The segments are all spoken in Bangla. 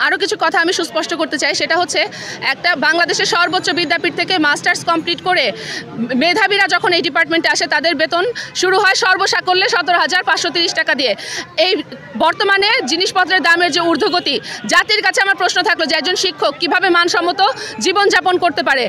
আরও কিছু কথা আমি সুস্পষ্ট করতে চাই, সেটা হচ্ছে একটা বাংলাদেশের সর্বোচ্চ বিদ্যাপীঠ থেকে মাস্টার্স কমপ্লিট করে মেধাবীরা যখন এই ডিপার্টমেন্টে আসে তাদের বেতন শুরু হয় সর্বসাকল্যে 17,530 টাকা দিয়ে। এই বর্তমানে জিনিসপত্রের দামের যে ঊর্ধ্বগতি, জাতির কাছে আমার প্রশ্ন থাকলো যে একজন শিক্ষক কীভাবে মানসম্মত জীবনযাপন করতে পারে।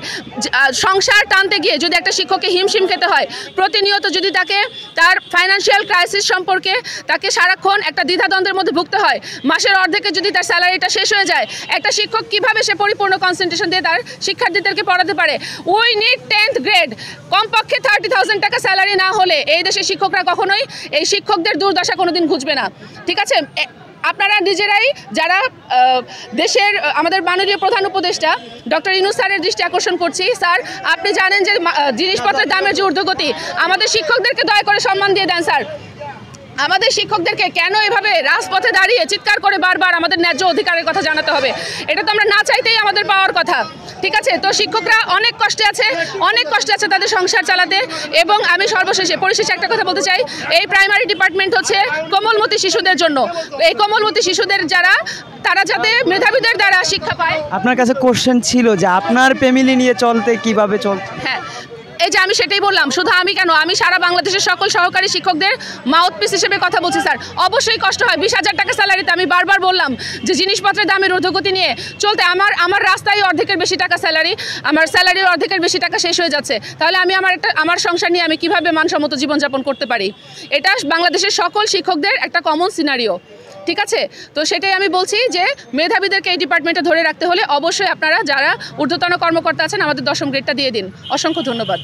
সংসার টানতে গিয়ে যদি একটা শিক্ষককে হিমশিম খেতে হয়, প্রতিনিয়ত যদি তাকে তার ফাইন্যান্সিয়াল ক্রাইসিস সম্পর্কে তাকে সারাক্ষণ একটা দ্বিধাদ্বন্দ্বের মধ্যে ভুগতে হয়, মাসের অর্ধেকে যদি তার স্যালারিটা শেষ হয়ে যায়, একটা শিক্ষক কিভাবে সে পরিপূর্ণ কনসেন্ট্রেশন দিয়ে তার শিক্ষার্থীদেরকে পড়াতে পারে। উই নিড 10th গ্রেড, কমপক্ষে 30,000 টাকা স্যালারি না হলে এই দেশের শিক্ষকরা কখনোই এই শিক্ষকদের দুর্দশা কোনোদিন ঘুচবে না। ঠিক আছে, আপনারা নিজেরাই যারা দেশের আমাদের মাননীয় প্রধান উপদেষ্টা ডক্টর ইউনূস স্যারের দৃষ্টি আকর্ষণ করছি। স্যার, আপনি জানেন যে জিনিসপত্রের দামের যে ঊর্ধ্বগতি, আমাদের শিক্ষকদেরকে দয়া করে সম্মান দিয়ে দেন স্যার। আমাদের শিক্ষকদেরকে কেন এভাবে রাজপথে দাঁড়িয়ে চিৎকার করে বারবার আমাদের ন্যায্য অধিকারের কথা জানাতে হবে? এটা তো আমরা না চাইতেই আমাদের পাওয়ার কথা। ঠিক আছে, তো শিক্ষকরা অনেক কষ্টে আছে তাদের সংসার চালাতে। এবং আমি পরিশেষে একটা কথা বলতে চাই, এই প্রাইমারি ডিপার্টমেন্ট হচ্ছে কোমলমতি শিশুদের জন্য। এই কোমলমতি শিশুদের তারা যাতে মেধাবীদের দ্বারা শিক্ষা পায়। আপনার কাছে কোশ্চেন ছিল যে আপনার ফ্যামিলি নিয়ে চলতে কিভাবে চলতে? হ্যাঁ, এই যে আমি সেটাই বললাম, শুধু আমি কেন, আমি সারা বাংলাদেশের সকল সহকারী শিক্ষকদের মাউথপিস হিসেবে কথা বলছি। স্যার, অবশ্যই কষ্ট হয়। 20,000 টাকা স্যালারিতে আমি বারবার বললাম যে জিনিসপত্রের দামের ঊর্ধ্বগতি নিয়ে চলতে আমার রাস্তায় অর্ধেকের বেশি টাকা স্যালারি, আমার স্যালারির অর্ধেকের বেশি টাকা শেষ হয়ে যাচ্ছে। তাহলে আমি আমার সংসার নিয়ে আমি কিভাবে মানসম্মত জীবনযাপন করতে পারি? এটা বাংলাদেশের সকল শিক্ষকদের একটা কমন সিনারিও। ঠিক আছে, তো সেটাই আমি বলছি যে মেধাবীদেরকে এই ডিপার্টমেন্টে ধরে রাখতে হলে অবশ্যই আপনারা যারা ঊর্ধ্বতন কর্মকর্তা আছেন আমাদের 10ম গ্রেডটা দিয়ে দিন। অসংখ্য ধন্যবাদ।